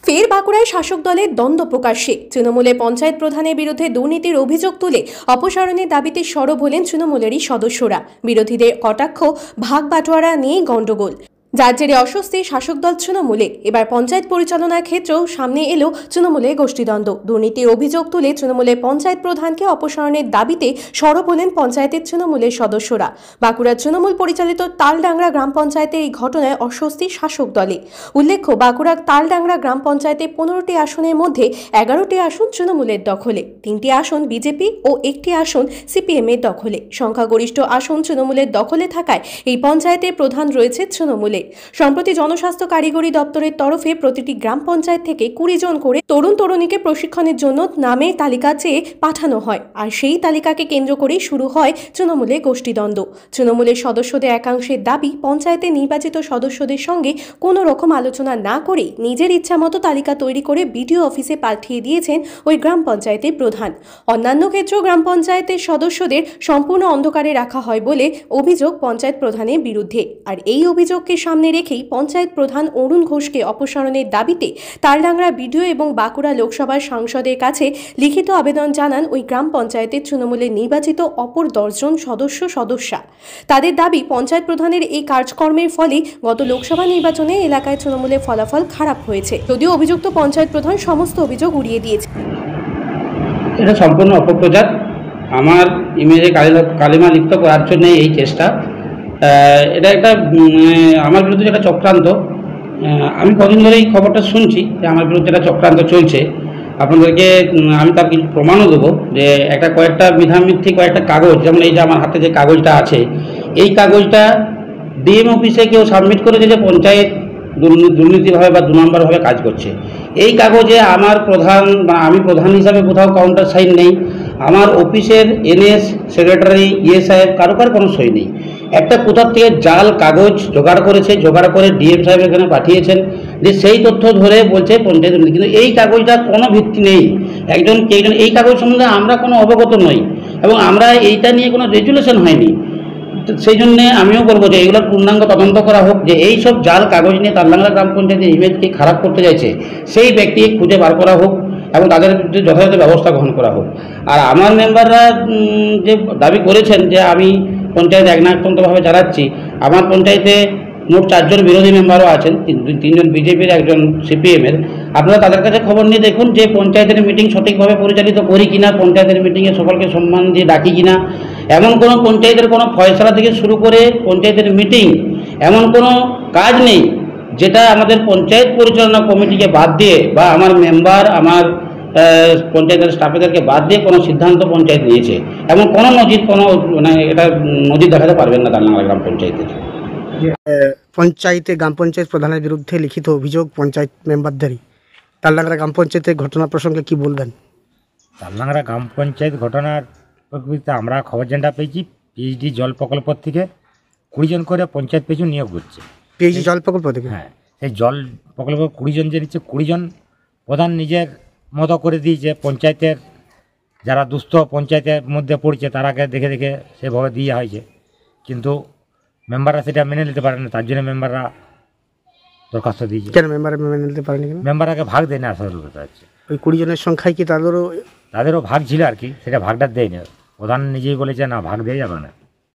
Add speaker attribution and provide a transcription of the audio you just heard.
Speaker 1: ফের বাঁকুড়ায় শাসক দলের দ্বন্দ্ব প্রকাশ্যে। তৃণমূলে পঞ্চায়েত প্রধানের বিরুদ্ধে দুর্নীতির অভিযোগ তুলে অপসারণের দাবিতে সরব হলেন তৃণমূলেরই সদস্যরা। বিরোধীদের কটাক্ষ, ভাগ বাটোয়ারা নিয়ে গণ্ডগোল, যার জেরে অস্বস্তি শাসক দল তৃণমূলে। এবার পঞ্চায়েত পরিচালনার ক্ষেত্রেও সামনে এলো তৃণমূলের গোষ্ঠীদ্বন্দ্ব। দুর্নীতির অভিযোগ তুলে তৃণমূলের পঞ্চায়েত প্রধানকে অপসারণের দাবিতে সরব হলেন পঞ্চায়েতের তৃণমূলের সদস্যরা। বাঁকুড়ার তৃণমূল পরিচালিত তালডাংরা গ্রাম পঞ্চায়েতের এই ঘটনায় অস্বস্তি শাসক দলে। উল্লেখ্য, বাঁকুড়ার তালডাংরা গ্রাম পঞ্চায়েতে 15টি আসনের মধ্যে 11টি আসন তৃণমূলের দখলে, 3টি আসন বিজেপি ও 1টি আসন সিপিএমের দখলে। সংখ্যাগরিষ্ঠ আসন তৃণমূলের দখলে থাকায় এই পঞ্চায়েতের প্রধান রয়েছে তৃণমূলে। সম্প্রতি জনস্বাস্থ্য কারিগরি দপ্তরের তরফে প্রতিটি গ্রাম পঞ্চায়েত থেকে 20 জন করে তরুণ তরুণীকে প্রশিক্ষণের জন্য নামের তালিকা চেয়ে পাঠানো হয়, আর সেই তালিকাকে কেন্দ্র করেই শুরু হয় তৃণমূলের গোষ্ঠীদ্বন্দ্ব। তৃণমূলের সদস্যদের একাংশের দাবি, পঞ্চায়েতে নির্বাচিত সদস্যদের সঙ্গে কোনো রকম আলোচনা না করে নিজের ইচ্ছামতো তালিকা তৈরি করে বিডিও অফিসে পাঠিয়ে দিয়েছেন ওই গ্রাম পঞ্চায়েতের প্রধান। অন্যান্য ক্ষেত্রেও গ্রাম পঞ্চায়েতের সদস্যদের সম্পূর্ণ অন্ধকারে রাখা হয় বলে অভিযোগ পঞ্চায়েত প্রধানের বিরুদ্ধে। আর এই অভিযোগকে সামনে রেখেই পঞ্চায়েত প্রধান অরুণ ঘোষকে অপসারণের দাবিতে তালডাংরা বিডিও এবং বাঁকুড়া লোকসভার সাংসদের কাছে লিখিত আবেদন জানান ওই গ্রাম পঞ্চায়েতের তৃণমূলের নির্বাচিত অপর 10 জন সদস্যা। তাদের দাবি, পঞ্চায়েত প্রধানের এই কাজকর্মের ফলে গত লোকসভা নির্বাচনে এলাকায় তৃণমূলের ফলাফল খারাপ হয়েছে। যদিও অভিযুক্ত পঞ্চায়েত প্রধান সমস্ত অভিযোগ উড়িয়ে দিয়েছে।
Speaker 2: এটা সম্পূর্ণ অপপ্রচার। আমার ইমেজে কালিমা লিপ্ত করার জন্য এই চেষ্টা। এটা একটা আমার বিরুদ্ধে একটা চক্রান্ত। আমি কদিন ধরে এই খবরটা শুনছি যে আমার বিরুদ্ধে একটা চক্রান্ত চলছে। আপনাদেরকে আমি তার কিছু প্রমাণও দেবো যে কয়েকটা মিথ্যামিথ্যি কয়েকটা কাগজ, যেমন এই যে আমার হাতে যে কাগজটা আছে, এই কাগজটা ডিএম অফিসে কেউ সাবমিট করেছে যে পঞ্চায়েত দুর্নীতিভাবে বা 2 নম্বরভাবে কাজ করছে। এই কাগজে আমার প্রধান বা আমি প্রধান হিসাবে কোথাও কাউন্টার সাইন নেই। আমার অফিসের এনএস সেক্রেটারি সাহেব কারো কোনো সই নেই। একটা কোথার থেকে জাল কাগজ জোগাড় করেছে, জোগাড় করে ডিএম সাহেব এখানে পাঠিয়েছেন যে সেই তথ্য ধরে বলছে পঞ্চায়েত দুর্নীতি, কিন্তু এই কাগজটার কোনো ভিত্তি নেই। একজন এই কাগজ সম্বন্ধে আমরা কোনো অবগত নই এবং আমরা এইটা নিয়ে কোনো রেজুলেশন হয়নি। সেই জন্যে আমিও বলবো যে এগুলোর পূর্ণাঙ্গ তদন্ত করা হোক, যে এই সব জাল কাগজ নিয়ে তালডাংরা গ্রাম পঞ্চায়েতের ইমেজকে খারাপ করতে চাইছে সেই ব্যক্তিকে খুঁজে বার করা হোক এবং তাদের বিরুদ্ধে যথাযথ ব্যবস্থা গ্রহণ করা হোক। আর আমার মেম্বাররা যে দাবি করেছেন যে আমি পঞ্চায়েত একনায়কতন্ত্রভাবে চালাচ্ছি, আমার পঞ্চায়েতে মোট 4 জন বিরোধী মেম্বারও আছেন, 3 জন বিজেপির, 1 জন সিপিএমের। আপনারা তাদের কাছে খবর নিয়ে দেখুন যে পঞ্চায়েতের মিটিং সঠিকভাবে পরিচালিত করি কিনা, পঞ্চায়েতের মিটিংয়ে সকলকে সম্মান দিয়ে ডাকি কিনা। এমন কোনো পঞ্চায়েতের কোনো ফয়সলা থেকে শুরু করে পঞ্চায়েতের মিটিং, এমন কোনো কাজ নেই যেটা আমাদের পঞ্চায়েত পরিচালনা কমিটিকে বাদ দিয়ে বা আমার মেম্বার, আমার পঞ্চায়েতের স্টাফেদেরকে বাদ দিয়ে কোনো সিদ্ধান্ত পঞ্চায়েত নিয়েছে এমন কোনো নজির, এটা নজির দেখাতে পারবেন না তালডাংরা গ্রাম পঞ্চায়েতের।
Speaker 3: পঞ্চায়েতে গ্রাম পঞ্চায়েত প্রধানের বিরুদ্ধে লিখিত অভিযোগ পঞ্চায়েত মেম্বারদেরই। তালডাংরা গ্রাম পঞ্চায়েতের ঘটনা প্রসঙ্গে কি বলবেন?
Speaker 4: তালডাংরা গ্রাম পঞ্চায়েত ঘটনার প্রকৃতিতে আমরা খবর যেটা পেয়েছি, পিএইচডি জল প্রকল্প থেকে 20 জন করে পঞ্চায়েত পেছু নিয়োগ করছে।
Speaker 3: পিএইচডি জল প্রকল্প থেকে?
Speaker 4: হ্যাঁ, সেই জল প্রকল্প 20 জন যে নিচ্ছে, 20 জন প্রধান নিজের মতো করে দিয়েছে। পঞ্চায়েতের যারা দুস্থ পঞ্চায়েতের মধ্যে পড়ছে তারাকে দেখে দেখে সেভাবে দিয়ে হয়েছে, কিন্তু মেম্বাররা সেটা মেনে নিতে পারে না। তার জন্য মেম্বাররা দরখাস্ত দিয়েছে।
Speaker 3: কেন মেম্বার মেনে নিতে পারেনি?
Speaker 4: মেম্বারকে ভাগ দেয় না। আসলে কথা হচ্ছে
Speaker 3: ওই 20 জনের সংখ্যায় কি তাদেরও
Speaker 4: ভাগ ছিল আর কি, সেটা ভাগটা দেয় না। প্রধান নিজেই বলেছে না, ভাগ দেওয়া যাবে না।